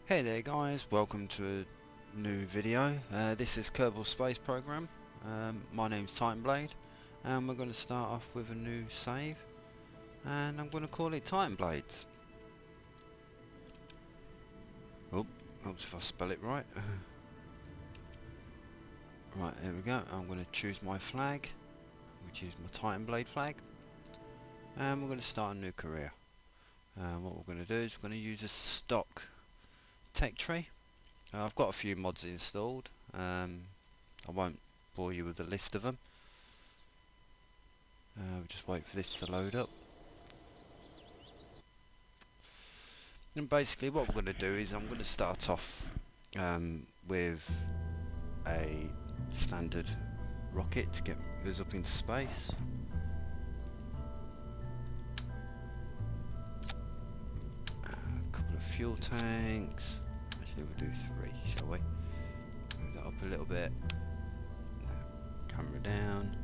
Hey there guys, welcome to a new video. This is Kerbal Space Program. My name's Titanblade and we're going to start off with a new save and I'm going to call it Titanblades. Oh, oops if I spell it right. Right, here we go. I'm going to choose my flag, which is my Titanblade flag, and we're going to start a new career. What we're going to do is we're going to use a stock tech tree. I've got a few mods installed. I won't bore you with a list of them. We'll just wait for this to load up. And basically what we're going to do is I'm going to start off with a standard rocket to get us up into space. A couple of fuel tanks. Actually we'll do 3, shall we? Move that up a little bit. Camera down.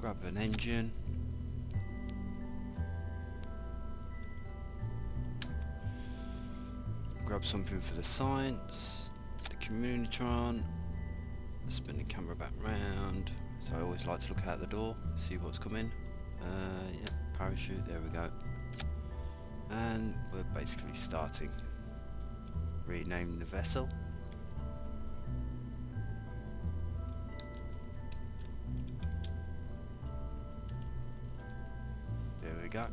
Grab an engine. Grab something for the science. The communitron. Spin the camera back round. So I always like to look out the door, see what's coming. Yeah, parachute, there we go. And we're basically starting. Rename the vessel. There we go.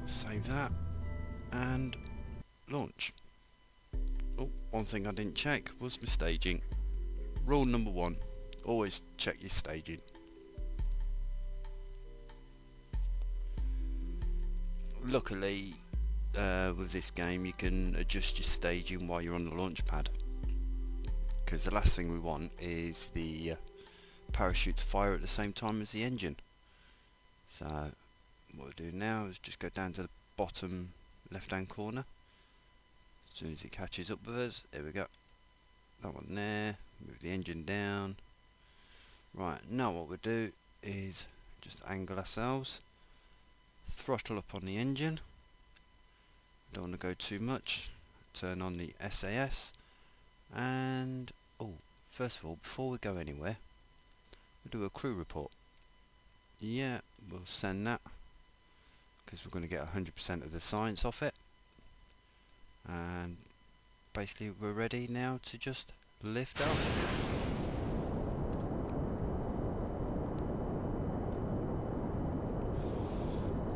Save that and launch. Oh, one thing I didn't check was my staging. Rule number 1, always check your staging. Luckily with this game you can adjust your staging while you're on the launch pad, because the last thing we want is the parachute to fire at the same time as the engine. So what we'll do now is just go down to the bottom left hand corner. As soon as it catches up with us, there we go. That one there, move the engine down. Right, now what we'll do is just angle ourselves, throttle up on the engine, don't want to go too much, turn on the SAS, and first of all, before we go anywhere, we'll do a crew report. Yeah, we'll send that, because we're going to get 100% of the science off it. And basically we're ready now to just lift off.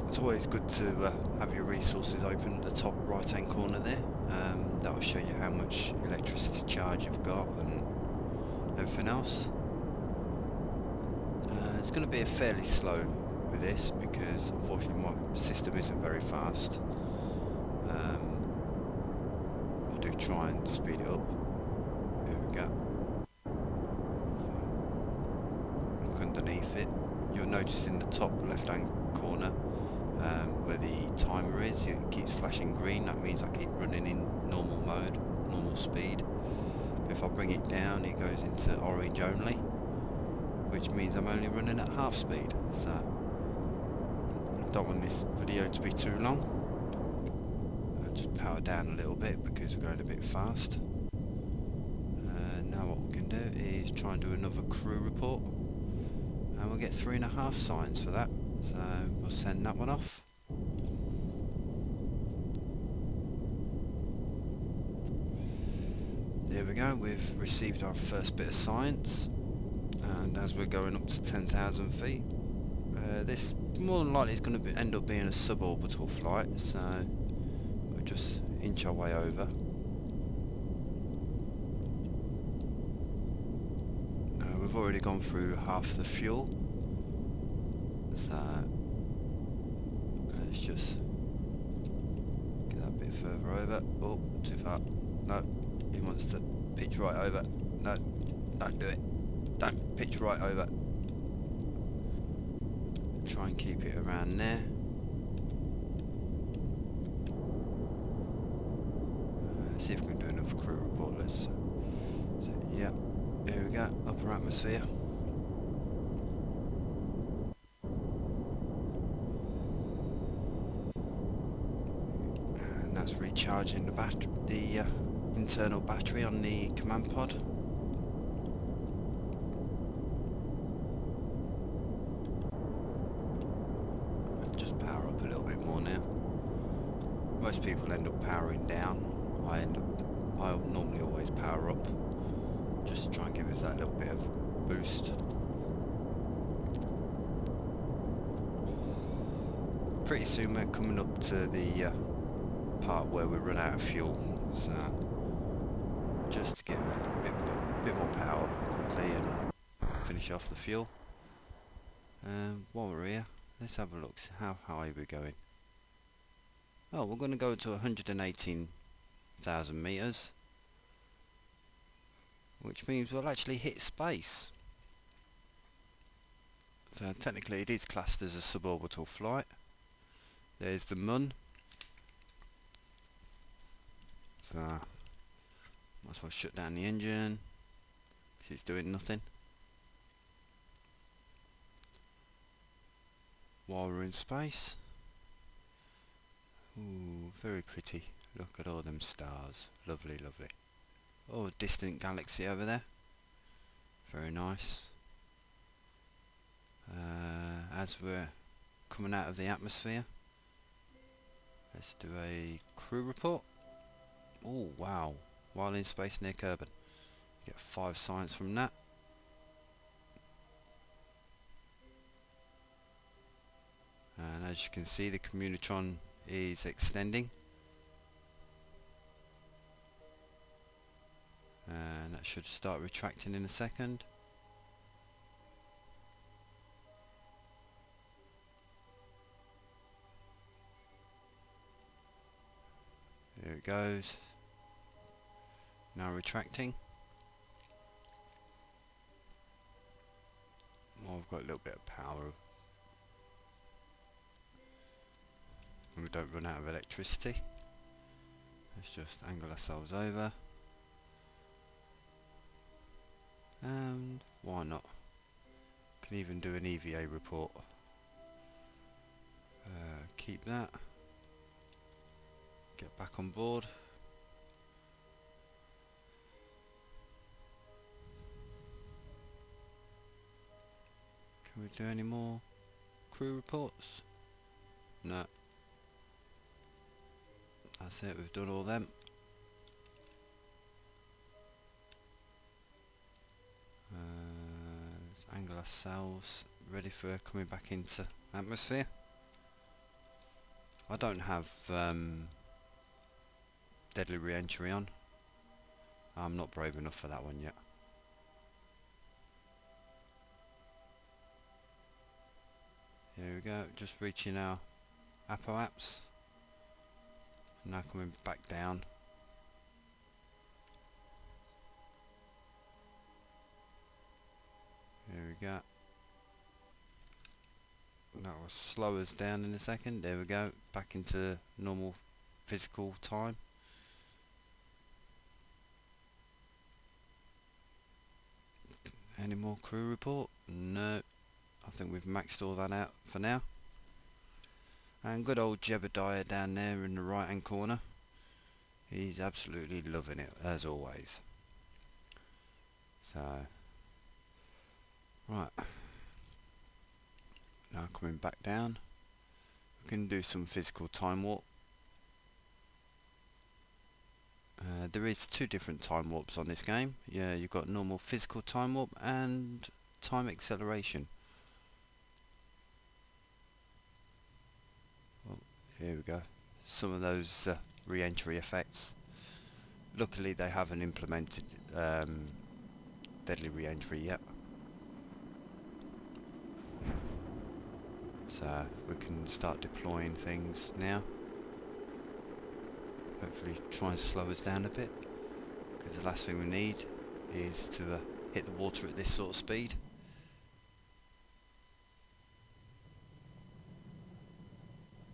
It's always good to have your resources open at the top right hand corner there. That will show you how much electricity charge you've got and everything else. It's going to be a fairly slow with this because unfortunately my system isn't very fast. I'll do try and speed it up. Here we go. Look underneath it. You'll notice in the top left hand corner where the timer is, it keeps flashing green. That means I keep running in normal mode, normal speed. But if I bring it down it goes into orange only, which means I'm only running at half speed. So I don't want this video to be too long. I'll just power down a little bit because we're going a bit fast. Now what we can do is try and do another crew report, and we'll get 3.5 science for that. So we'll send that one off. There we go, we've received our first bit of science, and as we're going up to 10,000 feet, this more than likely is going to end up being a suborbital flight, so we'll just inch our way over. We've already gone through half the fuel, so let's just get that bit further over. Oh, too far. No, he wants to pitch right over. No, don't do it. Don't pitch right over. Try and keep it around there. See if we can do another crew report. Let's. Yeah, here we go. Upper atmosphere. that's recharging the internal battery on the command pod. Just power up a little bit more now. Most people end up powering down. I normally always power up, just to try and give us that little bit of boost. Pretty soon we're coming up to the part where we run out of fuel, so just to get a bit more power quickly and finish off the fuel. While we're here, let's have a look, how high we're going. Oh, we're going to go to 118,000 meters, which means we'll actually hit space. So technically it is classed as a suborbital flight. There's the Mun. So might as well shut down the engine because it's doing nothing while we're in space. Ooh, very pretty. Look at all them stars. Lovely, lovely. Oh, distant galaxy over there. Very nice. As we're coming out of the atmosphere, let's do a crew report. Oh, wow. While in space near Kerbin. You get 5 science from that. And as you can see, the Communitron is extending. And that should start retracting in a second. There it goes. Now retracting. Oh, I've got a little bit of power. And we don't run out of electricity. Let's just angle ourselves over. And why not? Can even do an EVA report. Keep that. Get back on board. Can we do any more crew reports? No. That's it, we've done all them. Let's angle ourselves, ready for coming back into atmosphere. I don't have deadly re-entry on. I'm not brave enough for that one yet. Here we go, just reaching our apoapse. Now coming back down. Here we go. That will slow us down in a second. There we go, back into normal physical time. Any more crew report? No. I think we've maxed all that out for now. And good old Jebediah down there in the right hand corner. He's absolutely loving it, as always. So, right. Now coming back down. We can do some physical time warp. There is 2 different time warps on this game. Yeah, you've got normal physical time warp and time acceleration. Here we go. Some of those re-entry effects. Luckily they haven't implemented deadly re-entry yet. So we can start deploying things now. Hopefully try and slow us down a bit. Because the last thing we need is to hit the water at this sort of speed.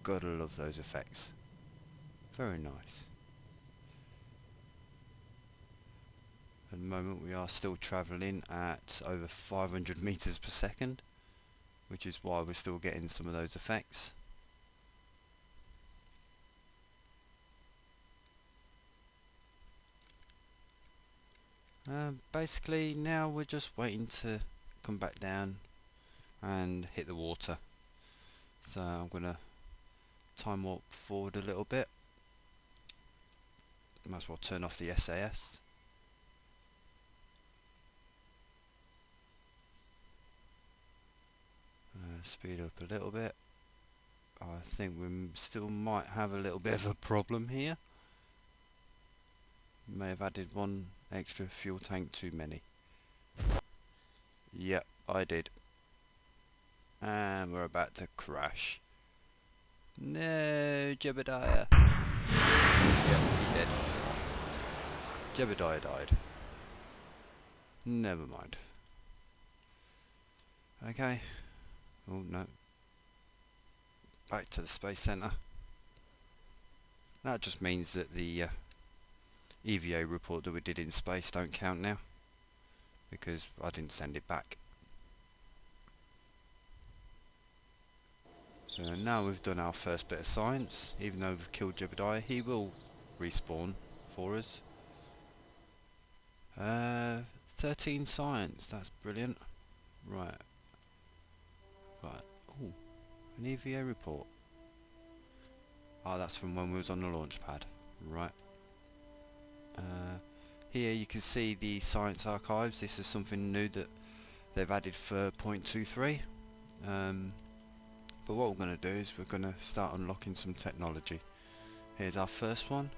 Gotta love those effects. Very nice. At the moment we are still travelling at over 500 meters per second, which is why we're still getting some of those effects. Basically now we're just waiting to come back down and hit the water. So I'm gonna time warp forward a little bit. Might as well turn off the SAS. Speed up a little bit. I think we still might have a little bit of a problem here. May have added one extra fuel tank too many. Yep, I did. And we're about to crash. No, Jebediah. Yep, he did. Jebediah died. Never mind. Okay. Oh no. Back to the space center. That just means that the EVA report that we did in space don't count now, because I didn't send it back. So now we've done our first bit of science. Even though we've killed Jebediah, he will respawn for us. 13 science, that's brilliant. Right. Oh, an EVA report. Oh, that's from when we was on the launch pad. Right. Here you can see the science archives. This is something new that they've added for 0.23. But what we're going to do is we're going to start unlocking some technology. Here's our first one,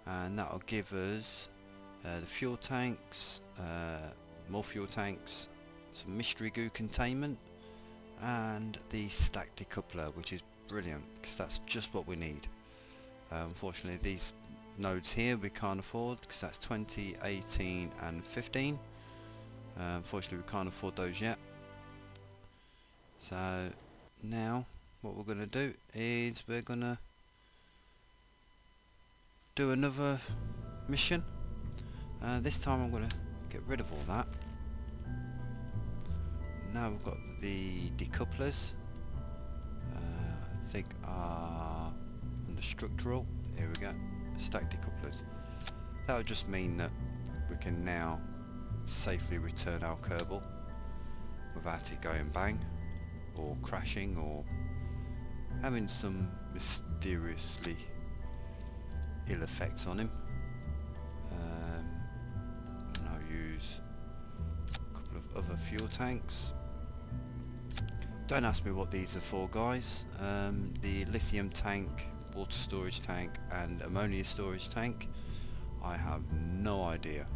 and that will give us the fuel tanks, more fuel tanks, some mystery goo containment, and the stack decoupler, which is brilliant because that's just what we need. Unfortunately these nodes here we can't afford because that's 20, 18 and 15. Unfortunately we can't afford those yet. So now what we're going to do is we're going to do another mission. This time I'm going to get rid of all that. Now we've got the decouplers. I think are under structural. Here we go. Stack decouplers. That would just mean that we can now safely return our Kerbal without it going bang or crashing or having some mysteriously ill effects on him. And I'll use a couple of other fuel tanks. Don't ask me what these are for, guys. The lithium tank, water storage tank and ammonia storage tank, I have no idea.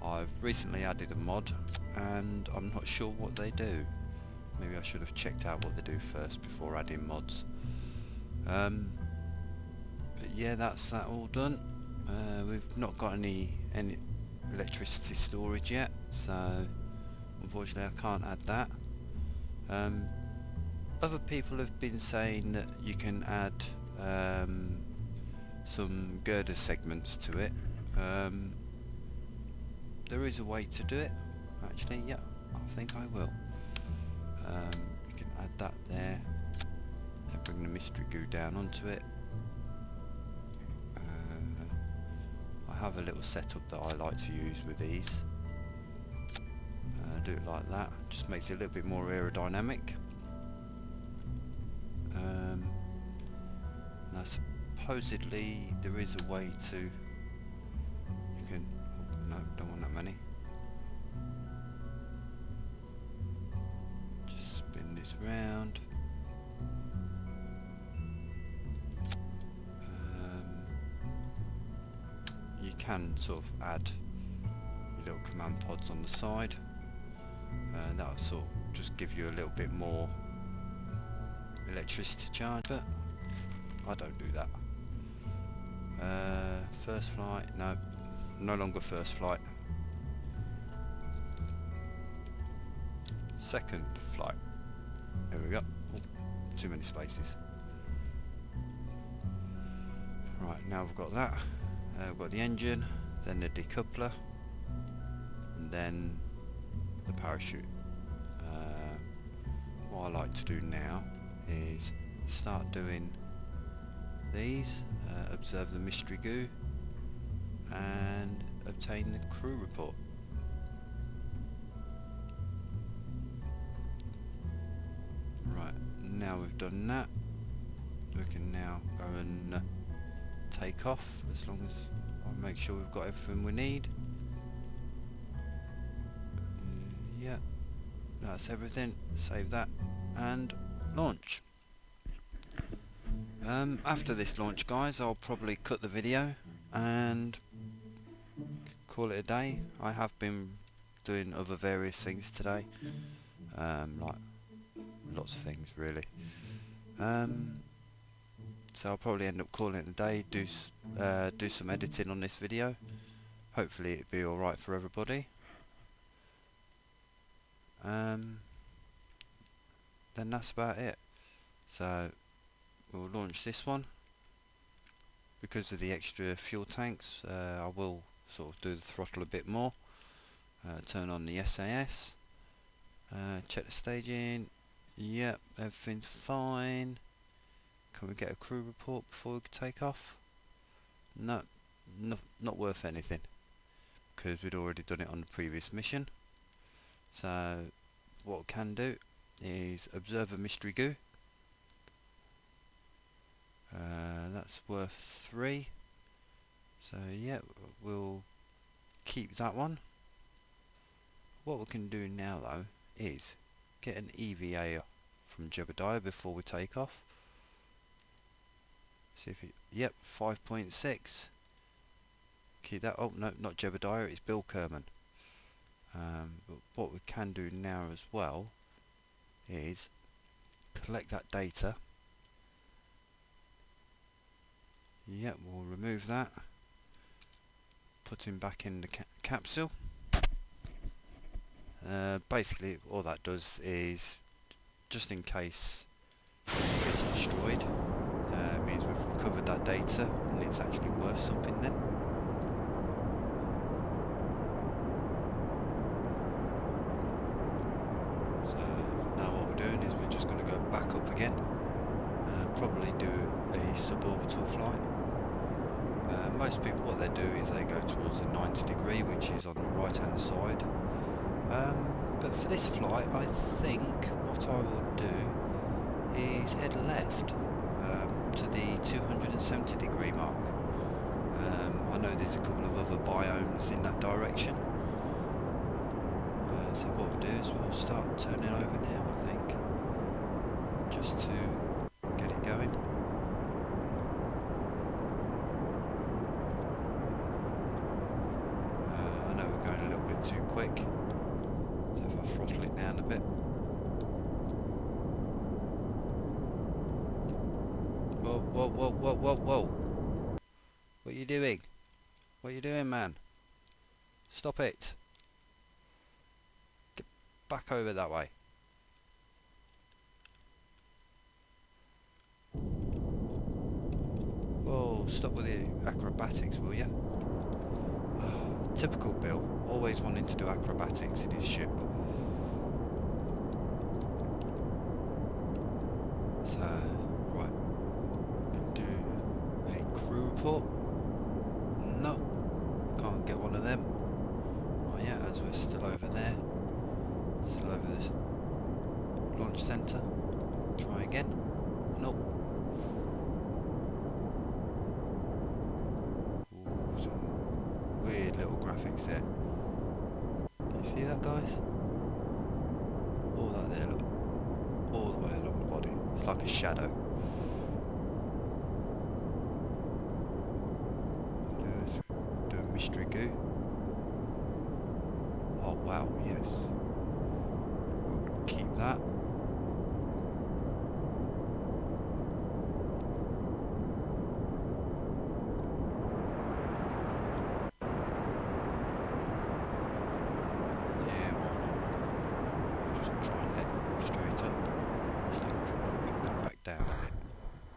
I've recently added a mod and I'm not sure what they do. Maybe I should have checked out what they do first before adding mods. But yeah, that's that all done. We've not got any electricity storage yet, so unfortunately I can't add that. Other people have been saying that you can add some girder segments to it. There is a way to do it, actually. Yeah, I think I will. You can add that there, then bring the mystery goo down onto it. I have a little setup that I like to use with these. Do it like that, just makes it a little bit more aerodynamic. Now supposedly there is a way to, you can, oh, no, don't want that many. Just spin this round. You can sort of add your little command pods on the side. That'll sort of just give you a little bit more electricity charge, but I don't do that. First flight, no longer first flight. Second flight. There we go. Oh, too many spaces. Right, now we've got that. We've got the engine, then the decoupler, and then the parachute. What I like to do now is start doing these, observe the mystery goo and obtain the crew report. Right, now we've done that, we can now go and take off, as long as I make sure we've got everything we need. Yeah, that's everything. Save that and launch. After this launch, guys, I'll probably cut the video and call it a day. I have been doing other various things today, like lots of things really. So I'll probably end up calling it a day. Do some editing on this video. Hopefully it'll be all right for everybody. Then that's about it. So we'll launch this one. Because of the extra fuel tanks, I will sort of do the throttle a bit more. Turn on the SAS. Check the staging. Yep, everything's fine. Can we get a crew report before we take off? No, not worth anything, because we'd already done it on the previous mission. So what we can do is observe a mystery goo. That's worth 3. So yeah, we'll keep that one. What we can do now though is get an EVA from Jebediah before we take off. See if it, yep, 5.6. Keep that. Oh no, not Jebediah, it's Bill Kerman. But what we can do now as well is collect that data. Yep, we'll remove that. Put him back in the capsule. Basically, all that does is, just in case it gets destroyed, means we've recovered that data and it's actually worth something then. So now what we're doing is we're just going to go back up again, probably do a suborbital flight. Most people, what they do is they go towards the 90 degree, which is on the right hand side. But for this flight, I think what I will do is head left to the 270 degree mark. I know there's a couple of other biomes in that direction. So what we'll do is we'll start turning over now, I think, just to get it going. I know we're going a little bit too quick, so if I throttle it down a bit. Whoa, whoa, whoa, whoa, whoa, whoa. What are you doing? What are you doing, man? Stop it. Get back over that way. Whoa, stop with the acrobatics, will ya? Typical Bill, always wanting to do acrobatics in his ship. So, right, we can do a crew report. No, can't get one of them. Oh yeah, as we're still over there, still over this launch centre. Try again. Nope. Ooh, some weird little graphics there. Can you see that, guys? All that there, look. All the way along the body. It's like a shadow. Do a mystery goo. Oh wow, yes. We'll keep that. Yeah, why not? We'll just try and head straight up. Actually, try and bring that back down a bit.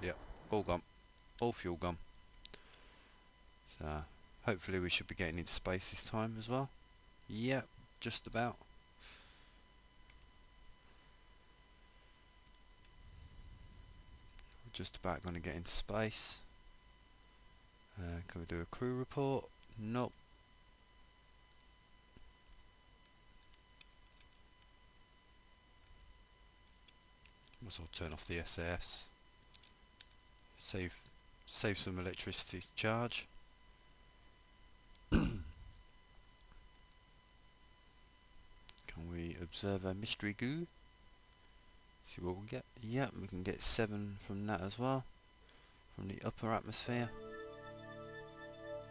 Yep, all gone. All fuel gone. So, hopefully we should be getting into space this time as well. Yep, just about. We're just about going to get into space. Can we do a crew report? Nope. Might as well turn off the SAS. Save some electricity charge. Can we observe our mystery goo? See what we get. Yeah, we can get 7 from that as well. From the upper atmosphere.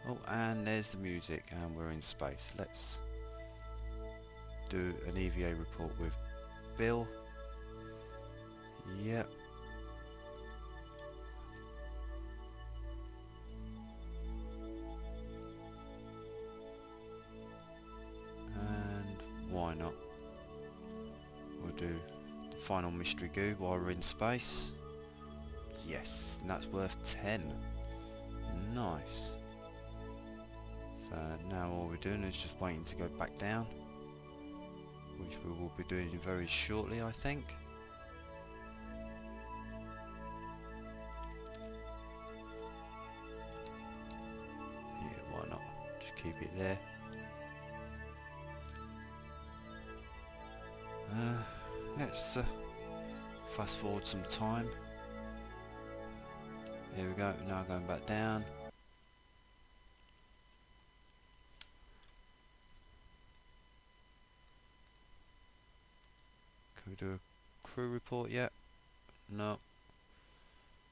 Oh, and there's the music, and we're in space. Let's do an EVA report with Bill. Yep. And why not? We'll do the final mystery goo while we're in space. Yes, and that's worth 10. Nice. So now all we're doing is just waiting to go back down, which we will be doing very shortly, I think. Yeah, why not? Just keep it there. Let's fast forward some time. Here we go, now going back down. Can we do a crew report yet? No.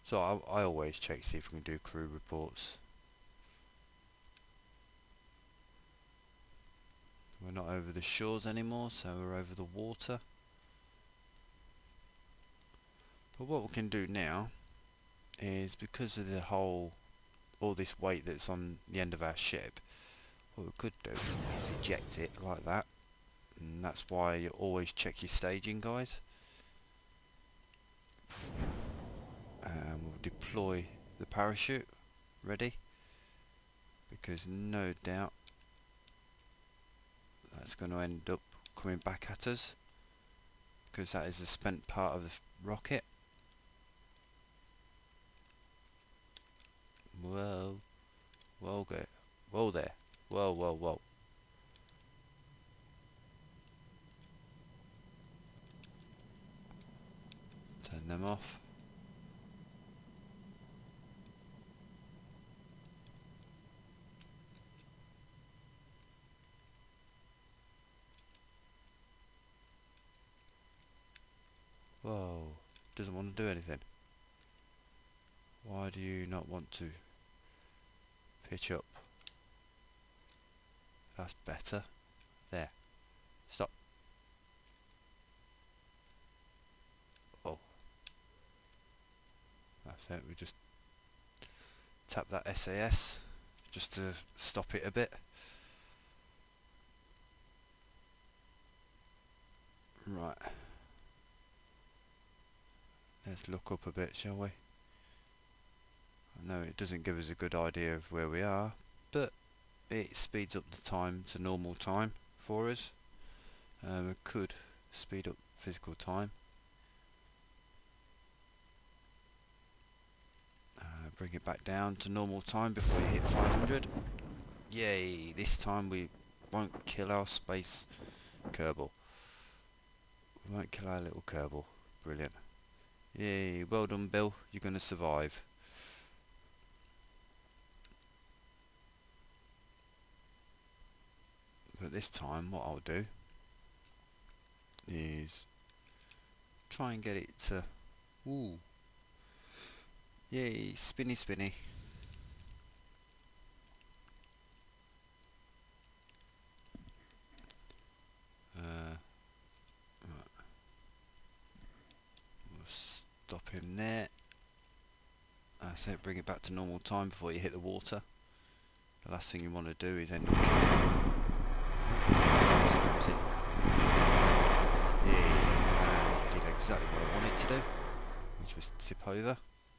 So I always check to see if we can do crew reports. We're not over the shores anymore, so we're over the water. But what we can do now is, because of the all this weight that's on the end of our ship, what we could do is eject it like that. And that's why you always check your staging, guys. And we'll deploy the parachute. Ready? Because no doubt that's going to end up coming back at us, because that is the spent part of the rocket. Whoa. Whoa there. Whoa there. Whoa, whoa, whoa. Turn them off. Whoa. Doesn't want to do anything. Why do you not want to pitch up? That's better. There. Stop. Oh. That's it. We just tap that SAS just to stop it a bit. Right. Let's look up a bit, shall we? I know it doesn't give us a good idea of where we are, but it speeds up the time to normal time for us. We could speed up physical time. Bring it back down to normal time before you hit 500. Yay! This time we won't kill our space Kerbal. We won't kill our little Kerbal. Brilliant. Yay! Well done, Bill. You're going to survive. But this time what I'll do is try and get it to... Ooh. Yay, spinny spinny. Right. We'll stop him there. That's it, bring it back to normal time before you hit the water. The last thing you want to do is end up killing him. That's it. Yeah, it did exactly what I wanted to do, which was tip over.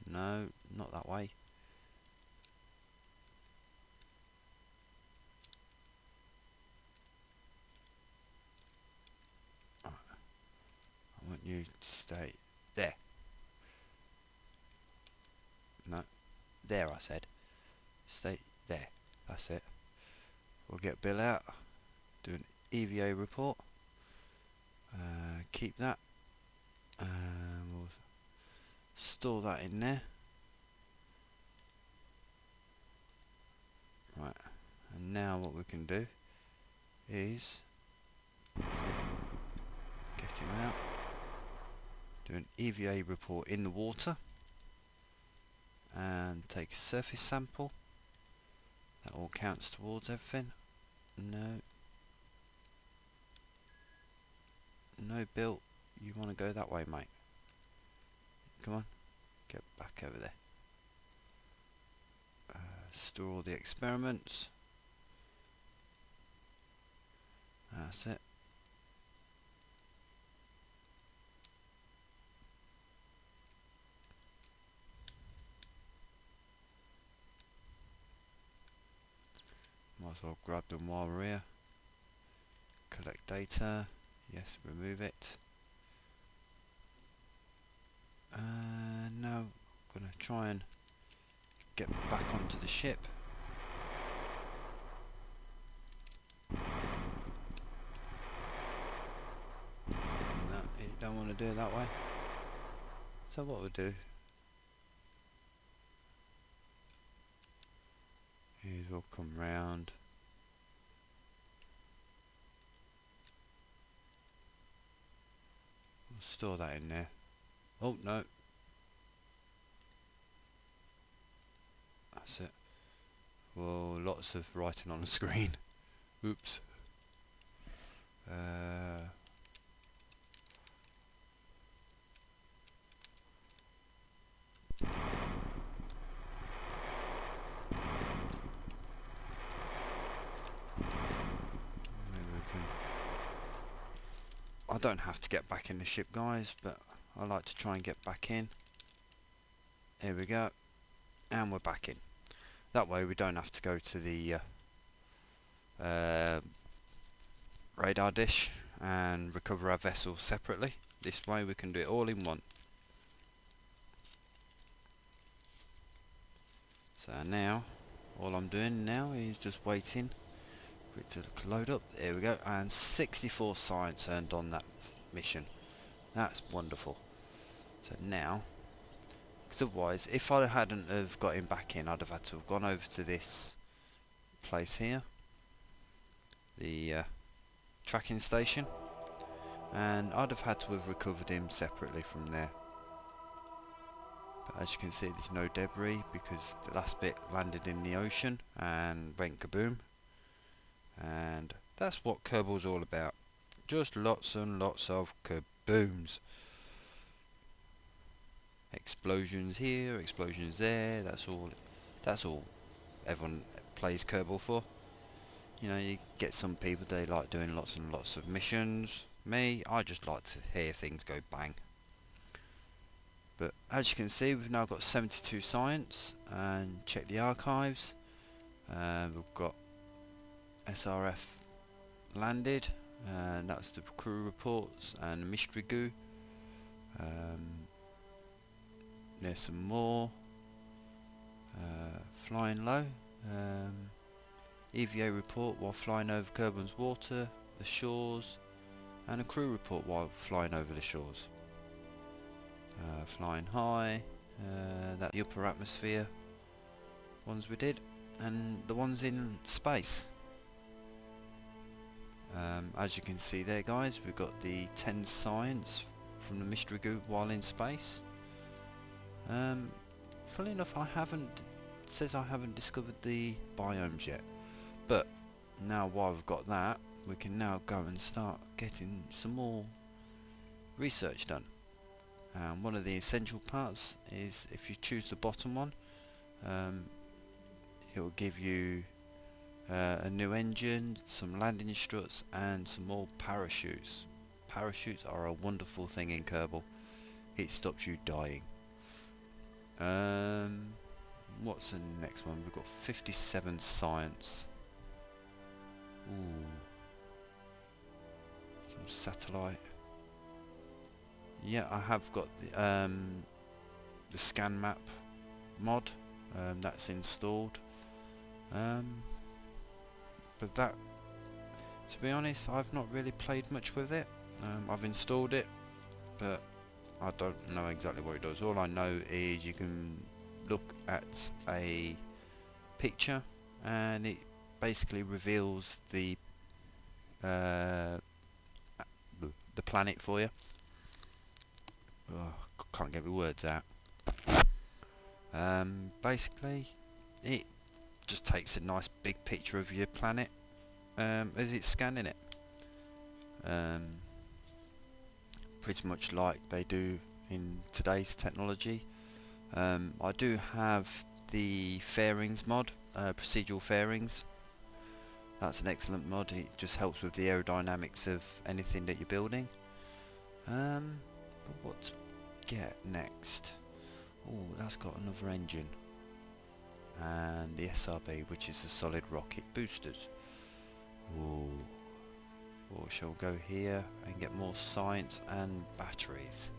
No, not that way. Right. I want you to stay there. No, there I said. Stay there. That's it. We'll get Bill out, do an EVA report, keep that, and we'll Store that in there. Right, and now what we can do is get him out, do an EVA report in the water, and take a surface sample. That all counts towards everything. No Bill, you want to go that way, mate. Come on, get back over there. Store all the experiments. That's it. Might as well grab them while we're here. Collect data. Yes, remove it. Now I'm gonna try and get back onto the ship. No, you don't want to do it that way. So what we'll do is we'll come round. We'll store that in there. Oh no. That's it. Whoa, lots of writing on the screen. Oops. I don't have to get back in the ship, guys, but I like to try and get back in. Here we go, and we're back in. That way we don't have to go to the radar dish and recover our vessel separately. This way we can do it all in one. So now all I'm doing now is just waiting for it to load up. There we go, and 64 science earned on that mission. That's wonderful. So now, because otherwise if I hadn't have got him back in, I'd have had to have gone over to this place here, the tracking station, and I'd have had to have recovered him separately from there. But as you can see, there's no debris because the last bit landed in the ocean and went kaboom. And that's what Kerbal's all about. Just lots and lots of kabooms. Explosions here, explosions there. That's all everyone plays Kerbal for. You know, you get some people, they like doing lots and lots of missions. Me, I just like to hear things go bang. But as you can see, we've now got 72 science, and check the archives. We've got SRF landed, and that's the crew reports and the mystery goo. There's some more. Flying low. EVA report while flying over Kerban's water, the shores, and a crew report while flying over the shores. Flying high, that's the upper atmosphere ones we did, and the ones in space. As you can see there, guys, we've got the 10 science from the mystery goo while in space. Funnily enough, it says I haven't discovered the biomes yet, but now while we've got that, we can now go and start getting some more research done. One of the essential parts is if you choose the bottom one, it will give you a new engine, some landing struts, and some more parachutes. Parachutes are a wonderful thing in Kerbal. It stops you dying. What's the next one? We've got 57 science. Ooh. Some satellite. Yeah, I have got the scan map mod. That's installed. But that, to be honest, I've not really played much with it. I've installed it, but I don't know exactly what it does. All I know is you can look at a picture and it basically reveals uh, the planet for you. Oh, can't get my words out. Basically, it just takes a nice big picture of your planet as it's scanning it. Um, Pretty much like they do in today's technology. I do have the fairings mod, procedural fairings. That's an excellent mod. It just helps with the aerodynamics of anything that you're building. But what to get next? Oh, that's got another engine. And the SRB, which is the solid rocket boosters. Ooh. Or shall we go here and get more science and batteries?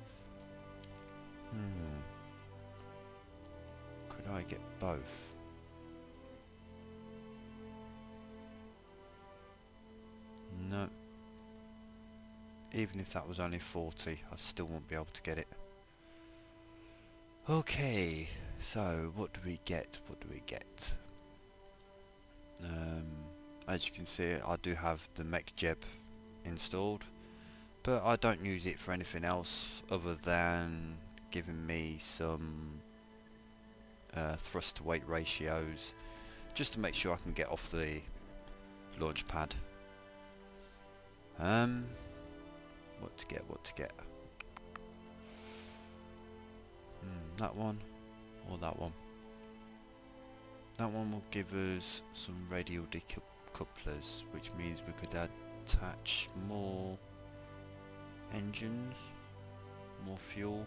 Could I get both? No. Even if that was only 40, I still won't be able to get it. Okay, so what do we get? What do we get? As you can see, I do have the MechJeb installed, but I don't use it for anything else other than giving me some thrust to weight ratios, just to make sure I can get off the launch pad. What to get? What to get? That one or that one? That one will give us some radial decouplers, which means we could attach more engines, more fuel.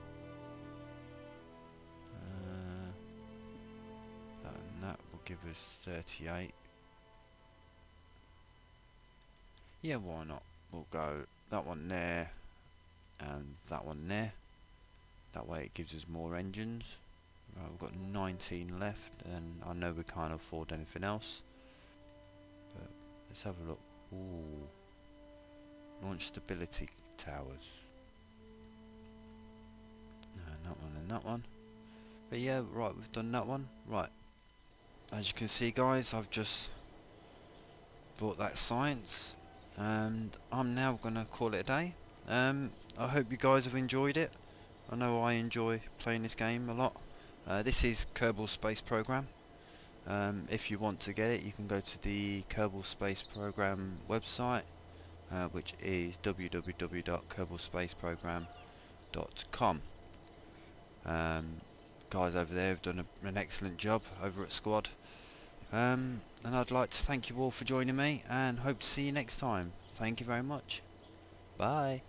That will give us 38. Yeah, why not? We'll go that one there and that one there. That way it gives us more engines. Right, we've got 19 left and I know we can't afford anything else. But let's have a look. Ooh. Launch stability towers. And that one and that one. But yeah, right, we've done that one. Right. As you can see guys, I've just bought that science and I'm now gonna call it a day. I hope you guys have enjoyed it. I know I enjoy playing this game a lot. This is Kerbal Space Program. If you want to get it, you can go to the Kerbal Space Program website, which is www.kerbalspaceprogram.com. Guys over there have done an excellent job over at Squad. And I'd like to thank you all for joining me and hope to see you next time. Thank you very much. Bye.